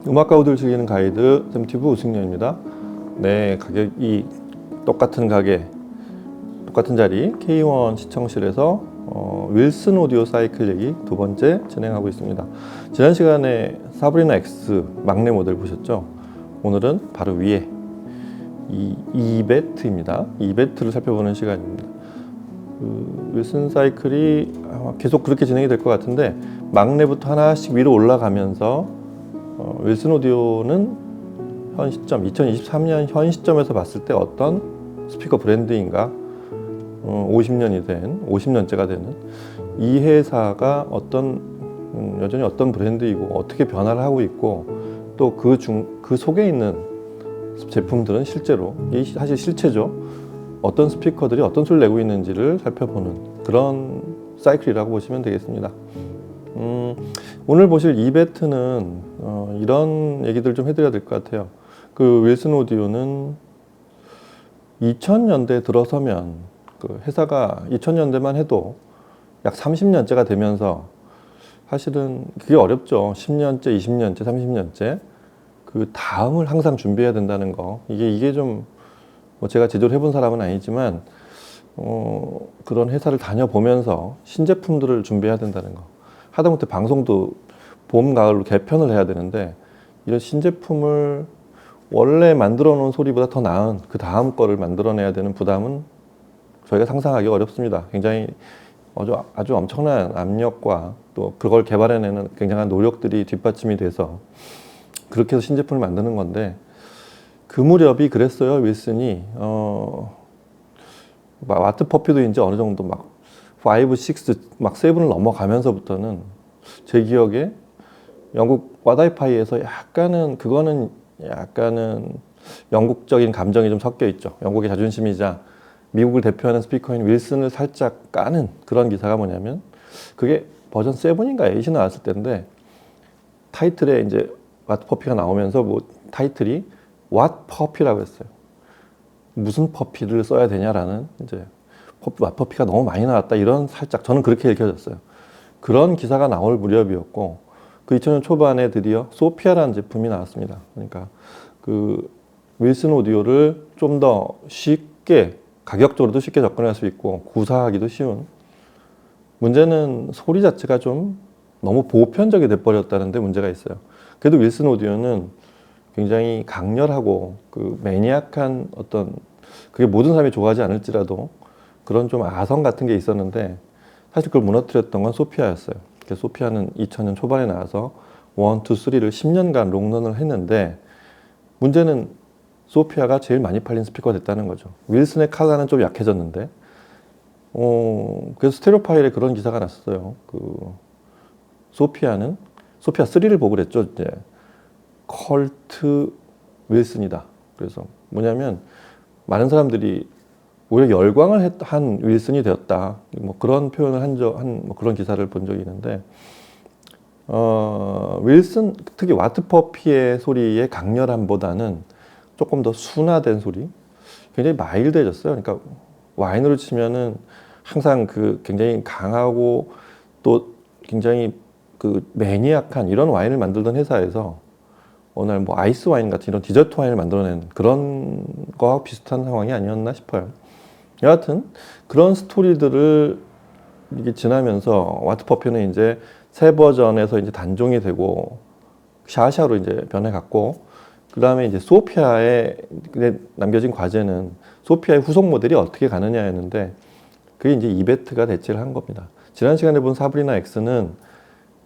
음악 가구들 즐기는 가이드 샘튜브 우승렬입니다. 네, 가격이 똑같은 가게, 똑같은 자리 K1 시청실에서 윌슨 오디오 사이클 얘기 두 번째 진행하고 있습니다. 지난 시간에 사브리나 X 막내 모델 보셨죠? 오늘은 바로 위에 이 이베트입니다. 이베트를 살펴보는 시간입니다. 윌슨 사이클이 계속 그렇게 진행이 될 것 같은데 막내부터 하나씩 위로 올라가면서 윌슨 오디오는 현 시점 2023년 현 시점에서 봤을 때 어떤 스피커 브랜드인가, 50년째가 되는 이 회사가 여전히 어떤 브랜드이고 어떻게 변화를 하고 있고 또 그 속에 있는 제품들은 실제로 사실 실체죠. 어떤 스피커들이 어떤 소리를 내고 있는지를 살펴보는 그런 사이클이라고 보시면 되겠습니다. 오늘 보실 이베트는 이런 얘기들 좀 해드려야 될 것 같아요. 그 윌슨 오디오는 2000년대 들어서면 그 회사가 2000년대만 해도 약 30년째가 되면서 사실은 그게 어렵죠. 10년째, 20년째, 30년째 그 다음을 항상 준비해야 된다는 거. 이게 좀 뭐 제가 제조를 해본 사람은 아니지만 그런 회사를 다녀보면서 신제품들을 준비해야 된다는 거. 하다못해 방송도 봄, 가을로 개편을 해야 되는데 이런 신제품을 원래 만들어 놓은 소리보다 더 나은 그 다음 거를 만들어내야 되는 부담은 저희가 상상하기 어렵습니다. 굉장히 아주 엄청난 압력과 또 그걸 개발해내는 굉장한 노력들이 뒷받침이 돼서 그렇게 해서 신제품을 만드는 건데 그 무렵이 그랬어요. 윌슨이 와트 퍼피도 이제 어느 정도 막 5, 6, 막 7을 넘어가면서부터는 제 기억에 영국 와다이파이에서 약간은 영국적인 감정이 좀 섞여 있죠. 영국의 자존심이자 미국을 대표하는 스피커인 윌슨을 살짝 까는 그런 기사가 뭐냐면 그게 버전 7인가 8이 나왔을 때인데 타이틀에 이제 와트 퍼피가 나오면서 뭐 타이틀이 왓 퍼피라고 했어요. 무슨 퍼피를 써야 되냐라는 이제 왓 퍼피가 너무 많이 나왔다 이런 살짝 저는 그렇게 읽혀졌어요. 그런 기사가 나올 무렵이었고 그 2000년 초반에 드디어 소피아라는 제품이 나왔습니다. 그러니까 그 윌슨 오디오를 좀 더 쉽게 가격적으로도 쉽게 접근할 수 있고 구사하기도 쉬운 문제는 소리 자체가 좀 너무 보편적이 돼버렸다는 데 문제가 있어요. 그래도 윌슨 오디오는 굉장히 강렬하고 그 매니악한 어떤 그게 모든 사람이 좋아하지 않을지라도 그런 좀 아성 같은 게 있었는데 사실 그걸 무너뜨렸던 건 소피아였어요. 소피아는 2000년 초반에 나와서 1, 2, 3를 10년간 롱런을 했는데 문제는 소피아가 제일 많이 팔린 스피커가 됐다는 거죠. 윌슨의 칼라는 좀 약해졌는데 그래서 스테레오 파일에 그런 기사가 났어요. 그 소피아 3를 보고 그랬죠. 이제 컬트 윌슨이다. 그래서 뭐냐면 많은 사람들이 오히려 열광을 한 윌슨이 되었다. 뭐 그런 표현을 뭐 그런 기사를 본 적이 있는데 윌슨 특히 와트 퍼피의 소리의 강렬함보다는 조금 더 순화된 소리, 굉장히 마일드해졌어요. 그러니까 와인으로 치면은 항상 그 굉장히 강하고 또 굉장히 그 매니악한 이런 와인을 만들던 회사에서 어느 날 뭐 아이스 와인 같은 이런 디저트 와인을 만들어낸 그런 거와 비슷한 상황이 아니었나 싶어요. 여하튼 그런 스토리들을 이게 지나면서 와트 퍼피는 이제 새 버전에서 이제 단종이 되고 샤샤로 이제 변해갔고 그 다음에 이제 소피아에 남겨진 과제는 소피아의 후속 모델이 어떻게 가느냐였는데 그게 이제 이베트가 대체를 한 겁니다. 지난 시간에 본 사브리나 X는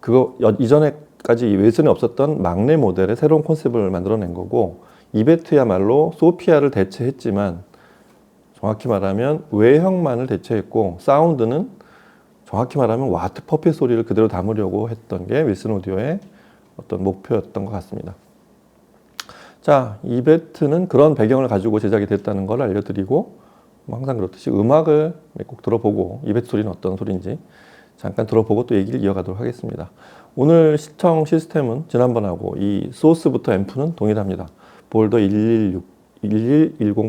그거 이전에까지 윌슨이 없었던 막내 모델의 새로운 컨셉을 만들어낸 거고 이베트야말로 소피아를 대체했지만 정확히 말하면 외형만을 대체했고 사운드는 정확히 말하면 와트 퍼피 소리를 그대로 담으려고 했던 게 윌슨 오디오의 어떤 목표였던 것 같습니다. 자, 이베트는 그런 배경을 가지고 제작이 됐다는 걸 알려드리고 항상 그렇듯이 음악을 꼭 들어보고 이베트 소리는 어떤 소리인지 잠깐 들어보고 또 얘기를 이어가도록 하겠습니다. 오늘 시청 시스템은 지난번하고 이 소스부터 앰프는 동일합니다. 볼더 1110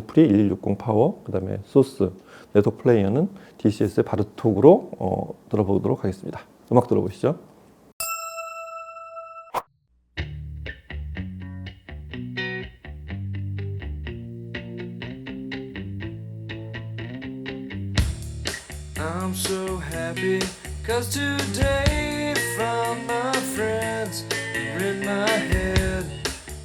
프리, 1160 파워, 그 다음에 소스, 네트워크 플레이어는 DCS의 바르톡으로 들어보도록 하겠습니다. 음악 들어보시죠. I'm so happy, 'cause today found my friends are in my head.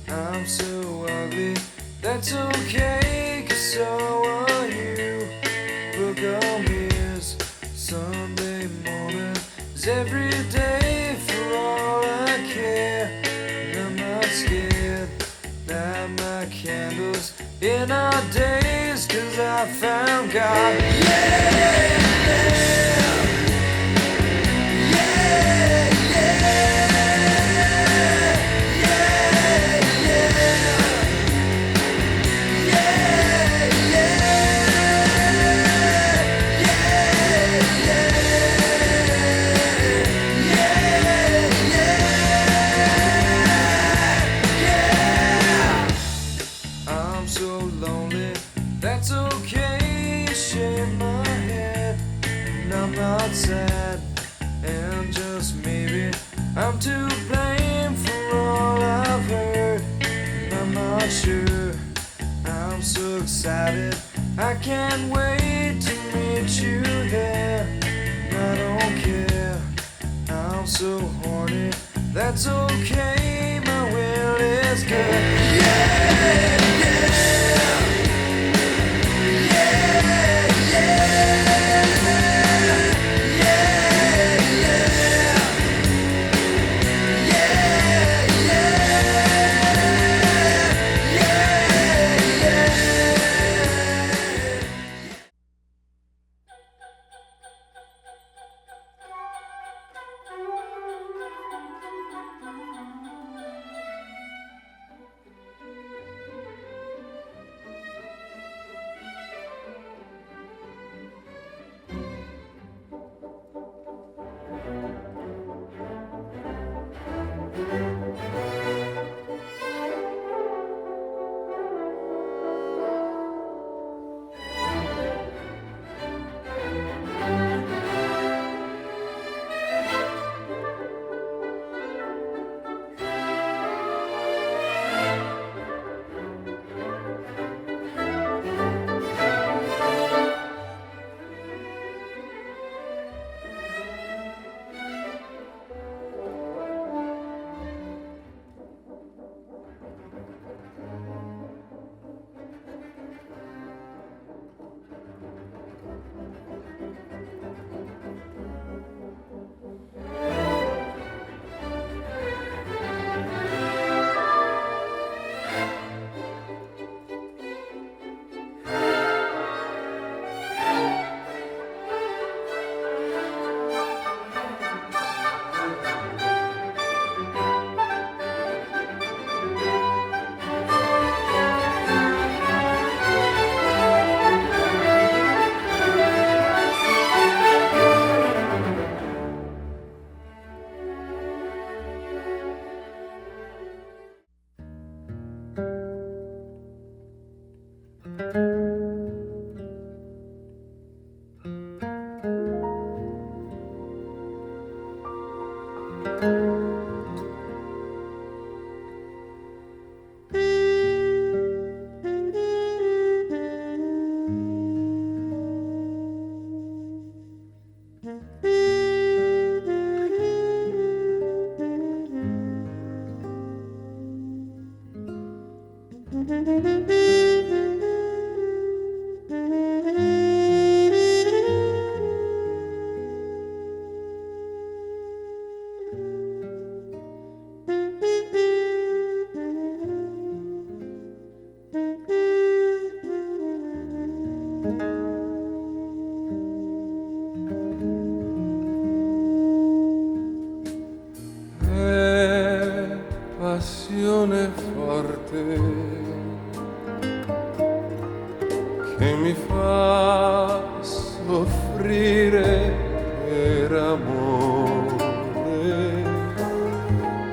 I'm so ugly, that's okay, 'cause so are you. Book on mirrors, Sunday morning is every day for all I care. And I'm not scared, light my candles in our days, 'cause I found God. I'm so lonely, that's okay, shake my head, and I'm not sad, and just maybe I'm to blame for all I've heard, and I'm not sure. I'm so excited, I can't wait to meet you there, and I don't care, I'm so horny, that's okay, my will is good. È passione forte che mi fa soffrire per amore.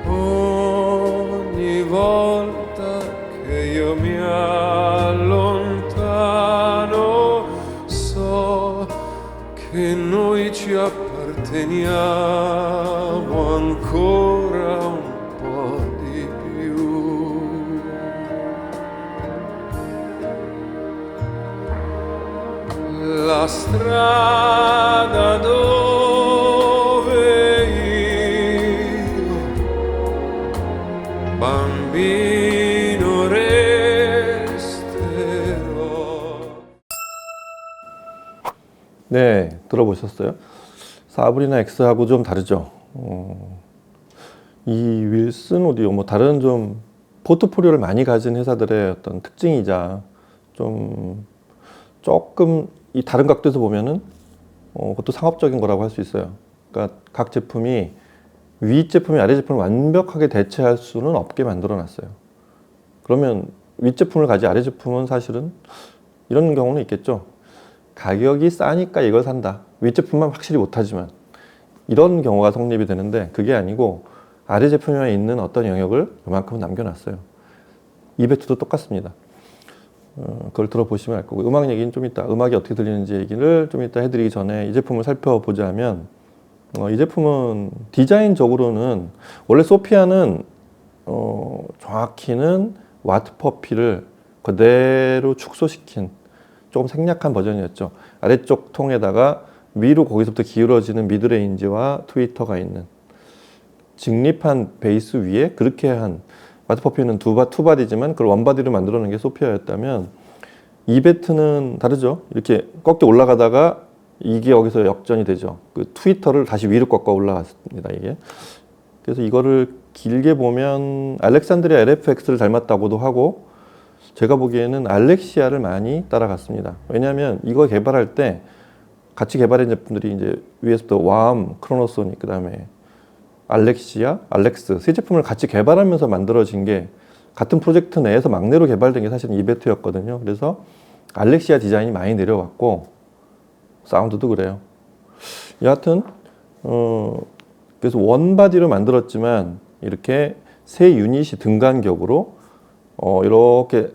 Ogni volta che io mi allontano so che noi ci apparteniamo ancora un po' di più. La strada bambino resterò. 네, 들어보셨어요? 사브리나 X하고 좀 다르죠. 이 윌슨 오디오, 뭐 다른 좀 포트폴리오를 많이 가진 회사들의 어떤 특징이자 좀 조금 이 다른 각도에서 보면은 그것도 상업적인 거라고 할 수 있어요. 그러니까 각 제품이 위 제품이 아래 제품을 완벽하게 대체할 수는 없게 만들어 놨어요. 그러면 위 제품을 가지 아래 제품은 사실은 이런 경우는 있겠죠. 가격이 싸니까 이걸 산다. 위 제품만 확실히 못하지만 이런 경우가 성립이 되는데 그게 아니고 아래 제품에 있는 어떤 영역을 이만큼 남겨놨어요. 이베트도 똑같습니다. 그걸 들어보시면 알 거고 음악 얘기는 좀 이따 음악이 어떻게 들리는지 얘기를 좀 이따 해드리기 전에 이 제품을 살펴보자면 이 제품은 디자인적으로는 원래 소피아는 정확히는 와트퍼피를 그대로 축소시킨 조금 생략한 버전이었죠. 아래쪽 통에다가 위로 거기서부터 기울어지는 미드레인지와 트위터가 있는 직립한 베이스 위에 그렇게 한 와트퍼피는 투바디지만 그걸 원바디로 만들어낸 게 소피아였다면 이베트는 다르죠. 이렇게 꺾여 올라가다가 이게 여기서 역전이 되죠. 그 트위터를 다시 위로 꺾어 올라갔습니다. 이게. 그래서 이거를 길게 보면 알렉산드리아 LFX를 닮았다고도 하고 제가 보기에는 알렉시아를 많이 따라갔습니다. 왜냐하면 이거 개발할 때 같이 개발한 제품들이 이제 위에서부터 와암, 크로노소닉, 그 다음에 알렉시아, 알렉스 세 제품을 같이 개발하면서 만들어진 게 같은 프로젝트 내에서 막내로 개발된 게 사실은 이베트였거든요. 그래서 알렉시아 디자인이 많이 내려왔고 사운드도 그래요. 여하튼 그래서 원바디로 만들었지만 이렇게 세 유닛이 등간격으로 이렇게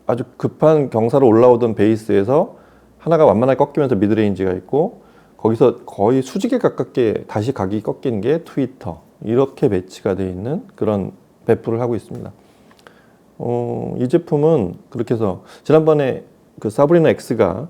아주 급한 경사로 올라오던 베이스에서 하나가 완만하게 꺾이면서 미드레인지가 있고 거기서 거의 수직에 가깝게 다시 각이 꺾인 게 트위터 이렇게 매치가 되어 있는 그런 배포를 하고 있습니다. 이 제품은 그렇게 해서 지난번에 그 사브리나 X가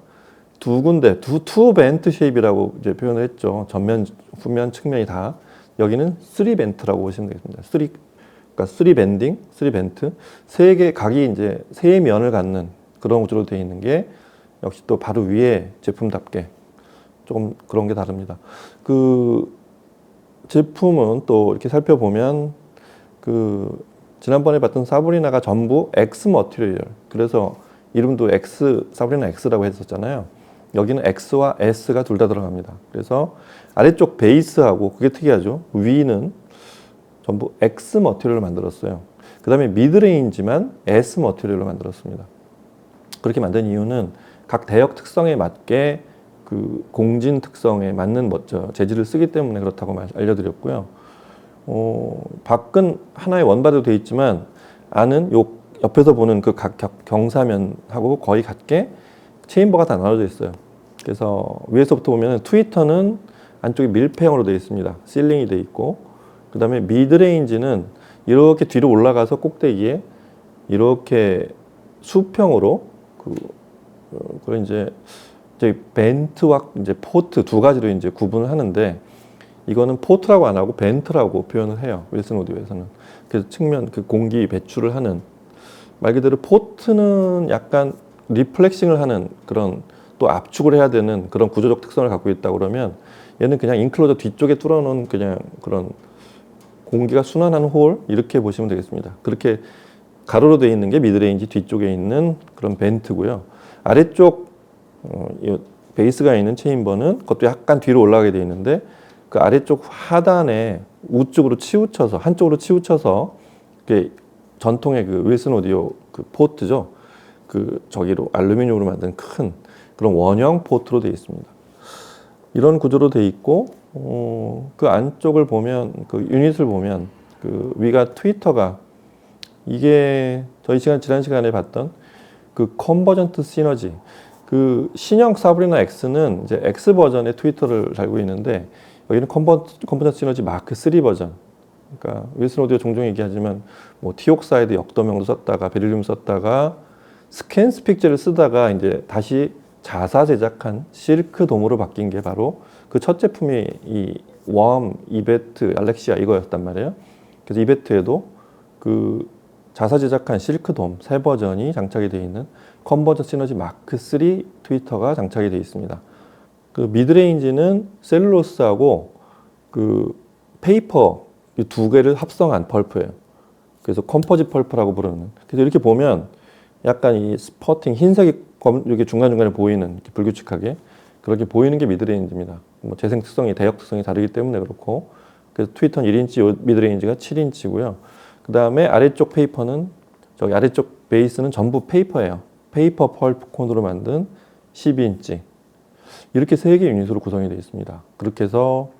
두 군데 투 벤트 쉐입이라고 이제 표현을 했죠. 전면, 후면, 측면이 다. 여기는 3벤트라고 보시면 되겠습니다. 그러니까 3밴딩, 3벤트. 세 개 각이 이제 세 면을 갖는 그런 구조로 되어 있는 게 역시 또 바로 위에 제품답게 조금 그런 게 다릅니다. 그 제품은 또 이렇게 살펴보면 그 지난번에 봤던 사브리나가 전부 X 머티리얼. 그래서 이름도 사브리나 X라고 했었잖아요. 여기는 X와 S가 둘 다 들어갑니다. 그래서 아래쪽 베이스하고 그게 특이하죠. 위는 전부 X 머티리얼을 만들었어요. 그 다음에 미드레인지만 S 머티리얼로 만들었습니다. 그렇게 만든 이유는 각 대역 특성에 맞게 그 공진 특성에 맞는 재질을 쓰기 때문에 그렇다고 알려드렸고요. 밖은 하나의 원바디로 되어 있지만 안은 요 옆에서 보는 그 각 경사면하고 거의 같게 체인버가 다 나눠져 있어요. 그래서 위에서부터 보면 트위터는 안쪽에 밀폐형으로 되어 있습니다. 실링이 되어 있고 그 다음에 미드레인지는 이렇게 뒤로 올라가서 꼭대기에 이렇게 수평으로 그걸 이제 저희 벤트와 이제 포트 두 가지로 이제 구분을 하는데 이거는 포트라고 안 하고 벤트라고 표현을 해요. 윌슨 오디오에서는. 그래서 측면 그 공기 배출을 하는 말 그대로 포트는 약간 리플렉싱을 하는 그런 또 압축을 해야 되는 그런 구조적 특성을 갖고 있다 그러면 얘는 그냥 인클로저 뒤쪽에 뚫어놓은 그냥 그런 공기가 순환하는 홀 이렇게 보시면 되겠습니다. 그렇게 가로로 되어 있는 게 미드레인지 뒤쪽에 있는 그런 벤트고요. 아래쪽 이 베이스가 있는 체인버는 그것도 약간 뒤로 올라가게 되어 있는데 그 아래쪽 하단에 우측으로 치우쳐서 한쪽으로 치우쳐서 전통의 그 윌슨 오디오 그 포트죠. 그 저기로 알루미늄으로 만든 큰 그런 원형 포트로 되어 있습니다. 이런 구조로 되어 있고 그 안쪽을 보면 그 유닛을 보면 그 위가 트위터가 이게 저희 지난 시간에 봤던 그 컨버전트 시너지 그 신형 사브리나 X는 이제 X 버전의 트위터를 달고 있는데 여기는 컨버전트 시너지 마크 3 버전. 그러니까 윌슨 오디오 종종 얘기하지만 뭐 티옥사이드 역도명도 썼다가 베릴륨 썼다가 스캔스픽제를 쓰다가 이제 다시 자사 제작한 실크 돔으로 바뀐 게 바로 그 첫 제품이 이 웜, 이베트, 알렉시아 이거였단 말이에요. 그래서 이베트에도 그 자사 제작한 실크돔 새 버전이 장착이 되어 있는 컨버전 시너지 마크 3 트위터가 장착이 되어 있습니다. 그 미드레인지는 셀룰로스하고 그 페이퍼 이 두 개를 합성한 펄프예요. 그래서 컴포짓 펄프라고 부르는. 그래서 이렇게 보면 약간 이 스퍼팅 흰색이 이렇게 중간중간에 보이는 이렇게 불규칙하게 그렇게 보이는 게 미드레인지입니다. 뭐 재생 특성이 대역 특성이 다르기 때문에 그렇고 그래서 트위터는 1인치 미드레인지가 7인치고요. 그 다음에 아래쪽 페이퍼는 저기 아래쪽 베이스는 전부 페이퍼예요. 페이퍼 펄프 콘으로 만든 12인치 이렇게 3개 유닛으로 구성이 되어 있습니다. 그렇게 해서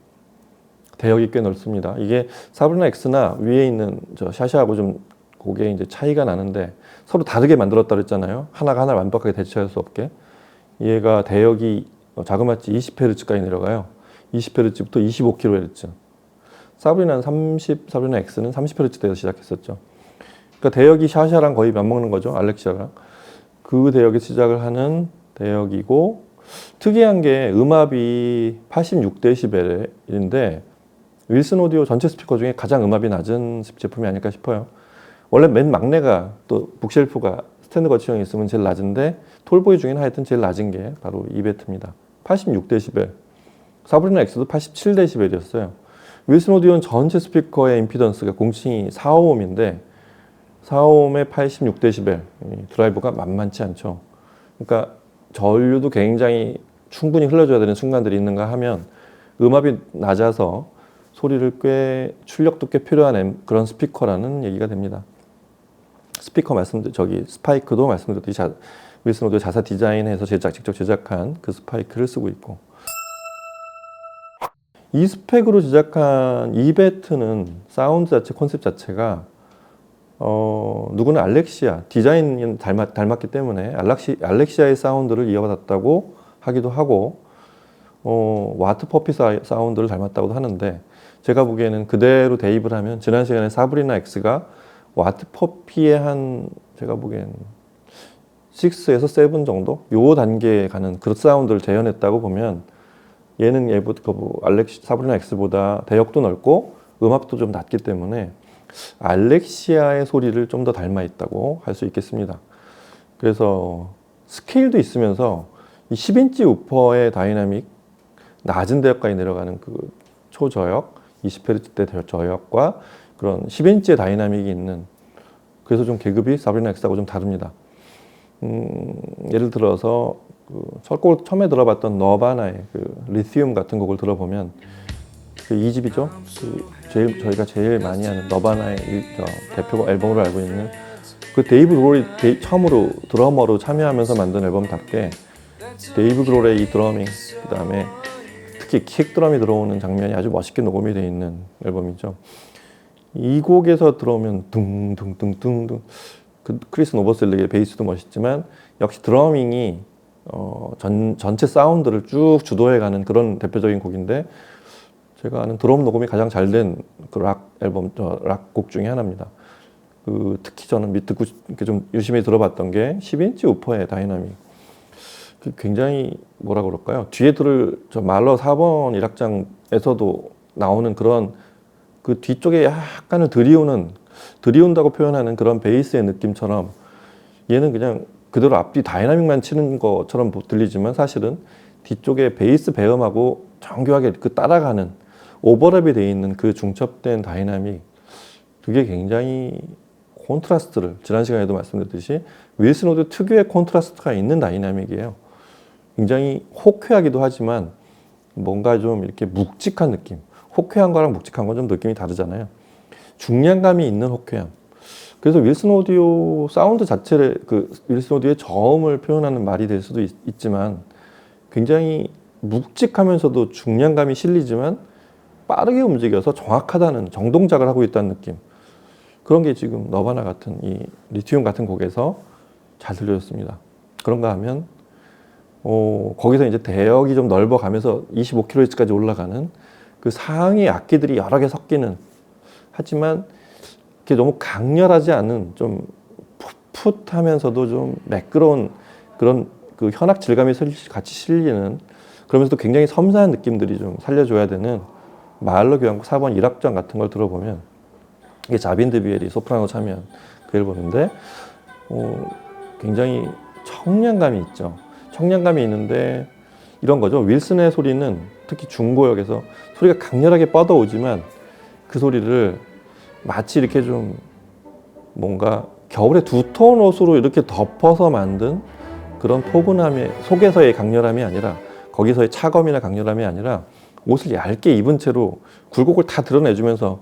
대역이 꽤 넓습니다. 이게 사브리나 X나 위에 있는 저 샤샤하고 좀 그게 이제 차이가 나는데 서로 다르게 만들었다 그랬잖아요. 하나가 하나를 완벽하게 대체할 수 없게. 얘가 대역이 자그마치 20Hz까지 내려가요. 20Hz부터 25kHz. 사브리나 X는 30Hz대에서 시작했었죠. 그러니까 대역이 샤샤랑 거의 맞먹는 거죠. 알렉시아랑. 그 대역에 시작을 하는 대역이고 특이한 게 음압이 86dB인데 윌슨 오디오 전체 스피커 중에 가장 음압이 낮은 제품이 아닐까 싶어요. 원래 맨 막내가 또 북쉘프가 스탠드 거치형이 있으면 제일 낮은데 톨보이 중에는 하여튼 제일 낮은 게 바로 이베트입니다. 86dB. 사브리나 X도 87dB였어요. 윌슨 오디오는 전체 스피커의 임피던스가 공칭이 4오음인데 4오음에 86dB 드라이브가 만만치 않죠. 그러니까 전류도 굉장히 충분히 흘러줘야 되는 순간들이 있는가 하면 음압이 낮아서 소리를 꽤 출력도 꽤 필요한 그런 스피커라는 얘기가 됩니다. 스피커 스파이크도 말씀드렸듯이 윌슨 오디오 자사 디자인해서 직접 제작한 그 스파이크를 쓰고 있고 이 스펙으로 제작한 이베트는 사운드 자체 컨셉 자체가 누구는 알렉시아 디자인이 닮았기 때문에 알렉시아의 사운드를 이어받았다고 하기도 하고 와트퍼피 사운드를 닮았다고도 하는데 제가 보기에는 그대로 대입을 하면 지난 시간에 사브리나 X가 와트퍼피의 한 제가 보기엔 6에서 7 정도 요 단계에 가는 그 사운드를 재현했다고 보면 얘는 사브리나 X보다 대역도 넓고 음압도 좀 낮기 때문에 알렉시아의 소리를 좀 더 닮아 있다고 할 수 있겠습니다. 그래서 스케일도 있으면서 이 10인치 우퍼의 다이나믹 낮은 대역까지 내려가는 그 초저역 20Hz대 저역과 그런 10인치의 다이나믹이 있는 그래서 좀 계급이 사브리나 X하고 좀 다릅니다. 예를 들어서 그 처음에 들어봤던 너바나의 그 리튬 같은 곡을 들어보면 그 2집이죠. 저희가 제일 많이 하는 너바나의 대표 앨범으로 알고 있는 그 데이브 그롤이 처음으로 드러머로 참여하면서 만든 앨범답게 데이브 그롤의 이 드러밍 그다음에 특히 킥 드럼이 들어오는 장면이 아주 멋있게 녹음이 되어 있는 앨범이죠. 이 곡에서 들어오면 둥둥둥둥둥 그 크리스 노버셀릭의 베이스도 멋있지만 역시 드러밍이 전체 사운드를 쭉 주도해가는 그런 대표적인 곡인데 제가 아는 드럼 녹음이 가장 잘 된 그 락 앨범 락 곡 중에 하나입니다. 그 특히 저는 듣고 좀 유심히 들어봤던 게 10인치 우퍼의 다이나믹. 굉장히 뭐라 그럴까요? 뒤에 들을 저 말러 4번 1악장에서도 나오는 그런 그 뒤쪽에 약간을 들이운다고 표현하는 그런 베이스의 느낌처럼 얘는 그냥 그대로 앞뒤 다이나믹만 치는 것처럼 들리지만 사실은 뒤쪽에 베이스 배음하고 정교하게 그 따라가는 오버랩이 되어 있는 그 중첩된 다이나믹 그게 굉장히 콘트라스트를 지난 시간에도 말씀드렸듯이 윌슨 오디오 특유의 콘트라스트가 있는 다이나믹이에요. 굉장히 호쾌하기도 하지만 뭔가 좀 이렇게 묵직한 느낌. 호쾌한 거랑 묵직한 건 좀 느낌이 다르잖아요. 중량감이 있는 호쾌함. 그래서 윌슨 오디오 사운드 자체를 윌슨 오디오의 저음을 표현하는 말이 될 수도 있지만 굉장히 묵직하면서도 중량감이 실리지만 빠르게 움직여서 정확하다는 정동작을 하고 있다는 느낌. 그런 게 지금 너바나 같은 이 리튬 같은 곡에서 잘 들려졌습니다. 그런가 하면 거기서 이제 대역이 좀 넓어가면서 25kHz까지 올라가는 그 상위 악기들이 여러 개 섞이는 하지만 이렇게 너무 강렬하지 않은 좀 풋풋하면서도 좀 매끄러운 그런 그 현악 질감이 같이 실리는 그러면서도 굉장히 섬세한 느낌들이 좀 살려줘야 되는 마을러 교향곡 4번 1악장 같은 걸 들어보면 이게 자빈 드비엘이 소프라노 참여한 그 앨범인데 굉장히 청량감이 있죠. 청량감이 있는데 이런 거죠. 윌슨의 소리는 특히 중고역에서 소리가 강렬하게 뻗어오지만 그 소리를 마치 이렇게 좀 뭔가 겨울에 두터운 옷으로 이렇게 덮어서 만든 그런 포근함의 속에서의 강렬함이 아니라 거기서의 차검이나 강렬함이 아니라 옷을 얇게 입은 채로 굴곡을 다 드러내주면서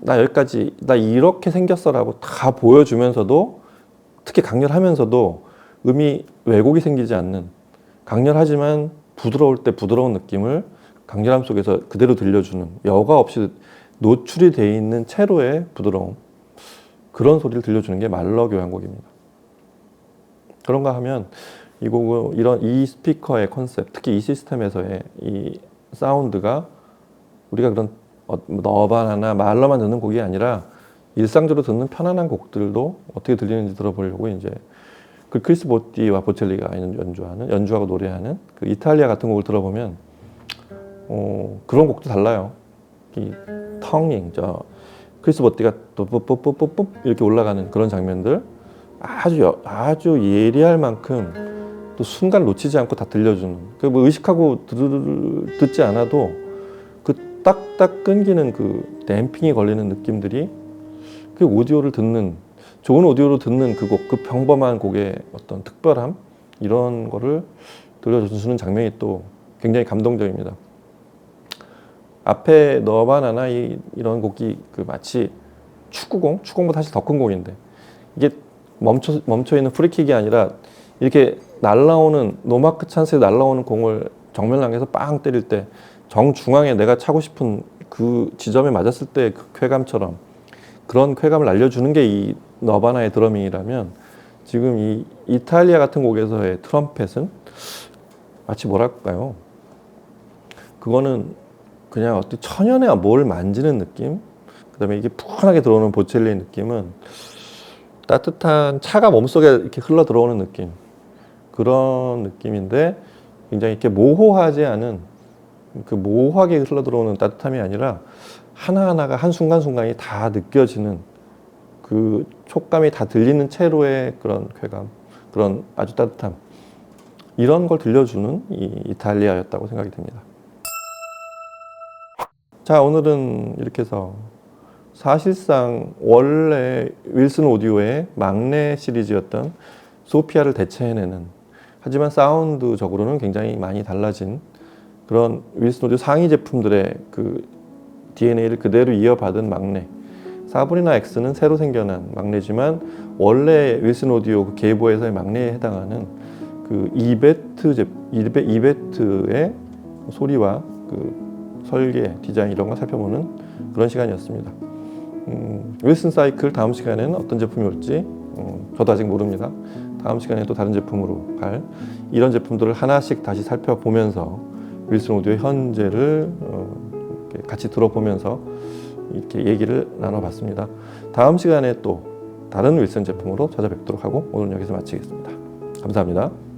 나 여기까지 나 이렇게 생겼어라고 다 보여주면서도 특히 강렬하면서도 음이 왜곡이 생기지 않는 강렬하지만 부드러울 때 부드러운 느낌을 강렬함 속에서 그대로 들려주는 여과 없이 노출이 돼 있는 채로의 부드러움 그런 소리를 들려주는 게 말러 교향곡입니다. 그런가 하면 이 곡은 이 스피커의 컨셉 특히 이 시스템에서의 이 사운드가 우리가 그런 너바나나 말러만 듣는 곡이 아니라 일상적으로 듣는 편안한 곡들도 어떻게 들리는지 들어보려고 이제 그 크리스 보티와 보첼리가 연주하고 노래하는 그 이탈리아 같은 곡을 들어보면 그런 곡도 달라요. 이 텅잉 크리스 보티가 또 뽀뽀뽀뽀뽀 이렇게 올라가는 그런 장면들 아주 예리할 만큼 또 순간 놓치지 않고 다 들려주는 그 뭐 의식하고 듣지 않아도 그 딱딱 끊기는 그 댐핑이 걸리는 느낌들이 그 오디오를 듣는 좋은 오디오로 듣는 그 곡, 그 평범한 곡의 어떤 특별함 이런 거를 들려주는 장면이 또 굉장히 감동적입니다. 앞에 너바나나 이런 곡이 그 마치 축구공보다 사실 더 큰 곡인데 이게 멈춰 있는 프리킥이 아니라 이렇게 날라오는 노마크 찬스에 날라오는 공을 정면랑에서 빵 때릴 때 정중앙에 내가 차고 싶은 그 지점에 맞았을 때 그 쾌감처럼 그런 쾌감을 알려주는 게 이 너바나의 드러밍이라면 지금 이 이탈리아 같은 곡에서의 트럼펫은 마치 뭐랄까요? 그거는 그냥 어떤 천연의 뭘 만지는 느낌? 그 다음에 이게 푸근하게 들어오는 보첼리의 느낌은 따뜻한 차가 몸속에 이렇게 흘러 들어오는 느낌. 그런 느낌인데 굉장히 이렇게 모호하지 않은 그 모호하게 흘러 들어오는 따뜻함이 아니라 하나하나가 한순간순간이 다 느껴지는 그 촉감이 다 들리는 채로의 그런 쾌감, 그런 아주 따뜻함. 이런 걸 들려주는 이 이탈리아였다고 생각이 듭니다. 자, 오늘은 이렇게 해서 사실상 원래 윌슨 오디오의 막내 시리즈였던 소피아를 대체해내는 하지만 사운드적으로는 굉장히 많이 달라진 그런 윌슨 오디오 상위 제품들의 그 DNA를 그대로 이어받은 막내 사브리나 X는 새로 생겨난 막내지만 원래 윌슨 오디오 그 계보에서의 막내에 해당하는 그 이베트의 소리와 그 설계, 디자인 이런 걸 살펴보는 그런 시간이었습니다. 윌슨 사이클 다음 시간에는 어떤 제품이 올지 저도 아직 모릅니다. 다음 시간에 또 다른 제품으로 갈 이런 제품들을 하나씩 다시 살펴보면서 윌슨 오디오의 현재를 같이 들어보면서 이렇게 얘기를 나눠봤습니다. 다음 시간에 또 다른 윌슨 제품으로 찾아뵙도록 하고 오늘 여기서 마치겠습니다. 감사합니다.